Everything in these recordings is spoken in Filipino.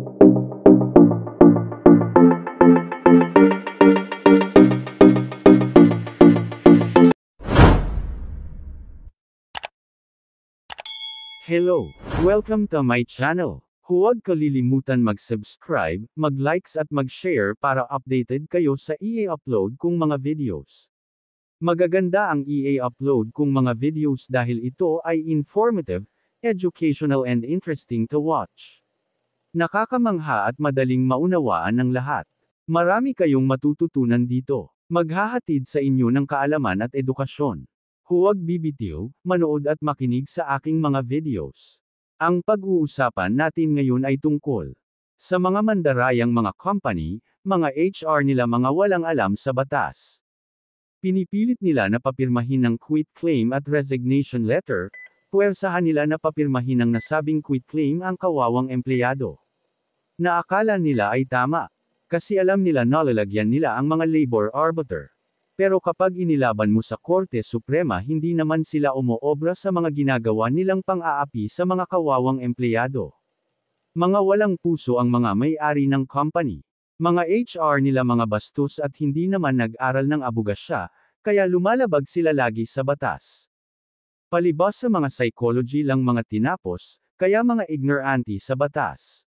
Hello! Welcome to my channel. Huwag kalilimutan mag-subscribe, mag-likes at mag-share para updated kayo sa i-upload kong mga videos. Magaganda ang i-upload kong mga videos dahil ito ay informative, educational and interesting to watch. Nakakamangha at madaling maunawaan ng lahat. Marami kayong matututunan dito. Maghahatid sa inyo ng kaalaman at edukasyon. Huwag bibitiw, manood at makinig sa aking mga videos. Ang pag-uusapan natin ngayon ay tungkol sa mga mandarayang mga company, mga HR nila mga walang alam sa batas. Pinipilit nila na papirmahin ng quit claim at resignation letter, puwersahan nila na papirmahin ng nasabing quit claim ang kawawang empleyado. Naakala nila ay tama, kasi alam nila nalalagyan nila ang mga labor arbiter. Pero kapag inilaban mo sa Korte Suprema hindi naman sila umoobra sa mga ginagawa nilang pang-aapi sa mga kawawang empleyado. Mga walang puso ang mga may-ari ng company. Mga HR nila mga bastos at hindi naman nag-aral ng abogasya, kaya lumalabag sila lagi sa batas. Palibas sa mga psychology lang mga tinapos, kaya mga ignorante sa batas.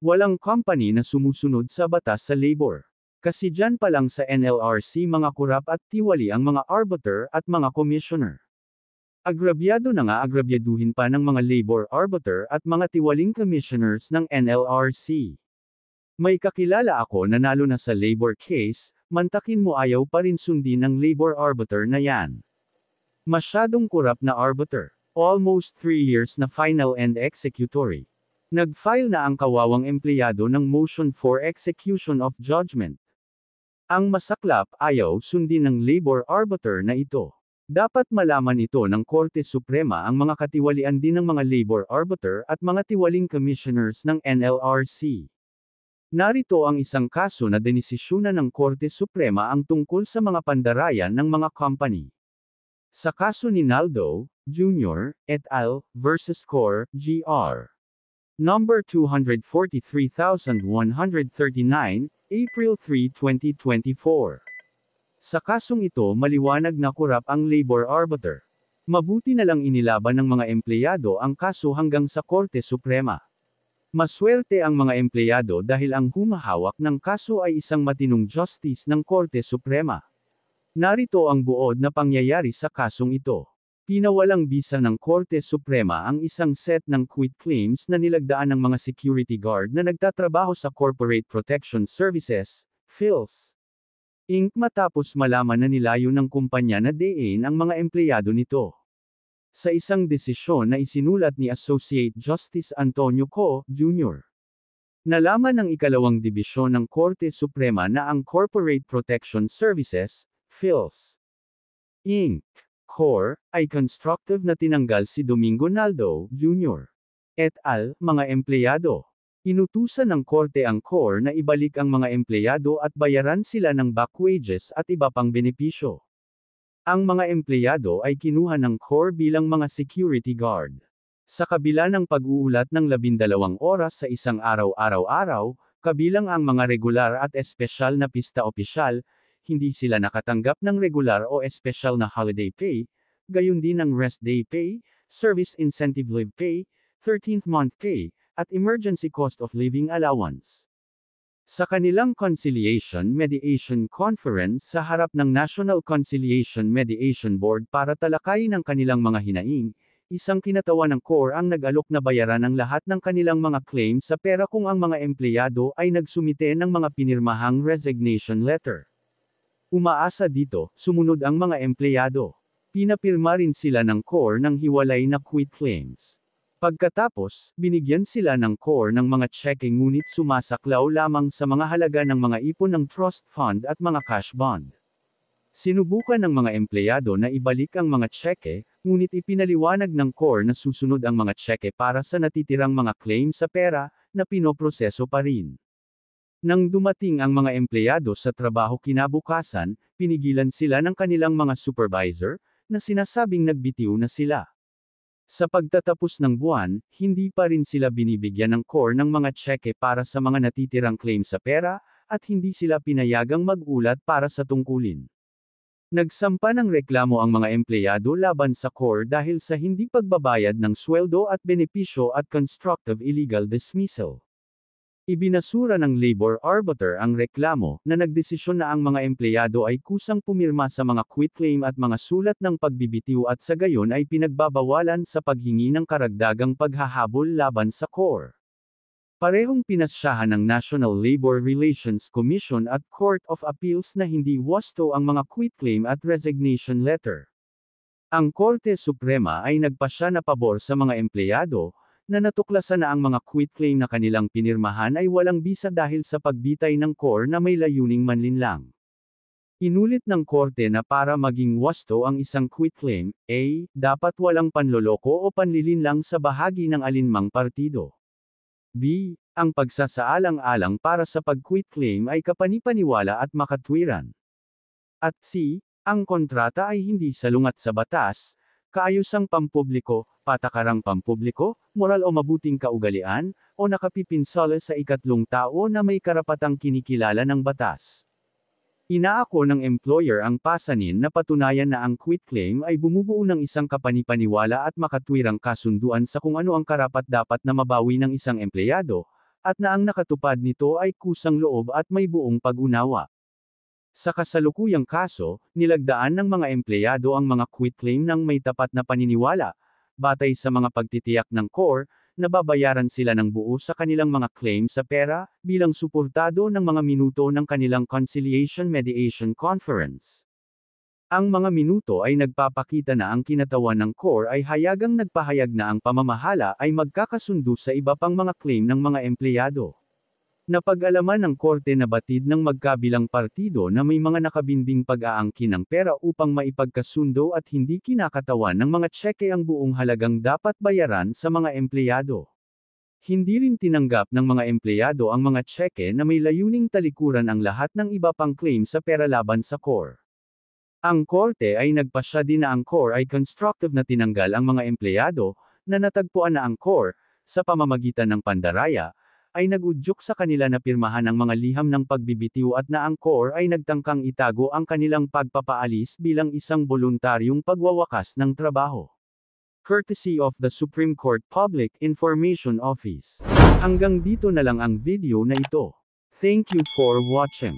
Walang company na sumusunod sa batas sa labor. Kasi dyan pa lang sa NLRC mga kurap at tiwali ang mga arbiter at mga commissioner. Agrabyado na nga agrabyaduhin pa ng mga labor arbiter at mga tiwaling commissioners ng NLRC. May kakilala ako na nalo na sa labor case, mantakin mo ayaw pa rin sundin ng labor arbiter na yan. Masyadong kurap na arbiter. Almost 3 years na final and executory. Nag-file na ang kawawang empleyado ng motion for execution of judgment. Ang masaklap, ayaw sundin ng labor arbiter na ito. Dapat malaman ito ng Korte Suprema ang mga katiwalian din ng mga labor arbiter at mga tiwaling commissioners ng NLRC. Narito ang isang kaso na denisisyonan ng Korte Suprema ang tungkol sa mga pandarayan ng mga company. Sa kaso ni Naldo, Jr., et al. Versus Core, Gr. Number 243,139, April 3, 2024. Sa kasong ito maliwanag na kurap ang labor arbiter. Mabuti na lang inilaban ng mga empleyado ang kaso hanggang sa Korte Suprema. Maswerte ang mga empleyado dahil ang humahawak ng kaso ay isang matinong justice ng Korte Suprema. Narito ang buod na pangyayari sa kasong ito. Pinawalang bisa ng Korte Suprema ang isang set ng quit claims na nilagdaan ng mga security guard na nagtatrabaho sa Corporate Protection Services, PHILS, Inc. matapos malaman na nilayo ng kumpanya na DAin ang mga empleyado nito. Sa isang desisyon na isinulat ni Associate Justice Antonio Co., Jr. Nalaman ng ikalawang dibisyon ng Korte Suprema na ang Corporate Protection Services, PHILS, Inc. Core, ay constructive na tinanggal si Domingo Naldo, Jr. et al., mga empleyado. Inutusan ng korte ang Core na ibalik ang mga empleyado at bayaran sila ng back wages at iba pang benepisyo. Ang mga empleyado ay kinuha ng Core bilang mga security guard. Sa kabila ng pag-uulat ng 12 oras sa isang araw-araw, kabilang ang mga regular at espesyal na pista opisyal, hindi sila nakatanggap ng regular o espesyal na holiday pay, gayon din ang rest day pay, service incentive leave pay, 13th month pay, at emergency cost of living allowance. Sa kanilang Conciliation Mediation Conference sa harap ng National Conciliation Mediation Board para talakayin ang kanilang mga hinaing, isang kinatawan ng Core ang nag-alok na bayaran ang lahat ng kanilang mga claim sa pera kung ang mga empleyado ay nagsumite ng mga pinirmahang resignation letter. Umaasa dito, sumunod ang mga empleyado. Pinapirma rin sila ng Core ng hiwalay na quit claims. Pagkatapos, binigyan sila ng Core ng mga cheque ngunit sumasaklaw lamang sa mga halaga ng mga ipon ng trust fund at mga cash bond. Sinubukan ng mga empleyado na ibalik ang mga cheque, ngunit ipinaliwanag ng Core na susunod ang mga cheque para sa natitirang mga claim sa pera, na pinoproseso pa rin. Nang dumating ang mga empleyado sa trabaho kinabukasan, pinigilan sila ng kanilang mga supervisor, na sinasabing nagbitiw na sila. Sa pagtatapos ng buwan, hindi pa rin sila binibigyan ng core ng mga tseke para sa mga natitirang claim sa pera, at hindi sila pinayagang mag-ulat para sa tungkulin. Nagsampa ng reklamo ang mga empleyado laban sa core dahil sa hindi pagbabayad ng sweldo at benepisyo at constructive illegal dismissal. Ibinasura ng labor arbiter ang reklamo, na nagdesisyon na ang mga empleyado ay kusang pumirma sa mga quitclaim at mga sulat ng pagbibitiw at sa gayon ay pinagbabawalan sa paghingi ng karagdagang paghahabol laban sa core. Parehong pinasyahan ng National Labor Relations Commission at Court of Appeals na hindi wasto ang mga quitclaim at resignation letter. Ang Korte Suprema ay nagpasya na pabor sa mga empleyado, na natuklasan na ang mga quitclaim na kanilang pinirmahan ay walang bisa dahil sa pagbitay ng core na may layuning manlinlang. Inulit ng korte na para maging wasto ang isang quitclaim, A, dapat walang panloloko o panlilinlang sa bahagi ng alinmang partido. B, ang pagsasaalang-alang para sa pag-quitclaim ay kapanipaniwala at makatwiran. At C, ang kontrata ay hindi salungat sa batas, kaayusang pampubliko, patakarang pampubliko, moral o mabuting kaugalian, o nakapipinsala sa ikatlong tao na may karapatang kinikilala ng batas. Inaako ng employer ang pasanin na patunayan na ang quitclaim ay bumubuo ng isang kapanipaniwala at makatwirang kasunduan sa kung ano ang karapat-dapat na mabawi ng isang empleyado, at na ang nakatupad nito ay kusang loob at may buong pag-unawa. Sa kasalukuyang kaso, nilagdaan ng mga empleyado ang mga quitclaim ng may tapat na paniniwala, batay sa mga pagtitiyak ng core, na babayaran sila ng buo sa kanilang mga claim sa pera, bilang suportado ng mga minuto ng kanilang Conciliation Mediation Conference. Ang mga minuto ay nagpapakita na ang kinatawan ng core ay hayagang nagpahayag na ang pamamahala ay magkakasundo sa iba pang mga claim ng mga empleyado. Napag-alaman ng korte na batid ng magkabilang partido na may mga nakabinbing pag-aangkin ng pera upang maipagkasundo at hindi kinakatawan ng mga tseke ang buong halagang dapat bayaran sa mga empleyado. Hindi rin tinanggap ng mga empleyado ang mga tseke na may layuning talikuran ang lahat ng iba pang claim sa pera laban sa core. Ang korte ay nagpasya din na ang core ay constructive na tinanggal ang mga empleyado, na natagpuan na ang core, sa pamamagitan ng pandaraya, ay nagudyok sa kanila na pirmahan ang mga liham ng pagbibitiw at na ang core ay nagtangkang itago ang kanilang pagpapaalis bilang isang voluntaryong pagwawakas ng trabaho. Courtesy of the Supreme Court Public Information Office. Hanggang dito na lang ang video na ito. Thank you for watching.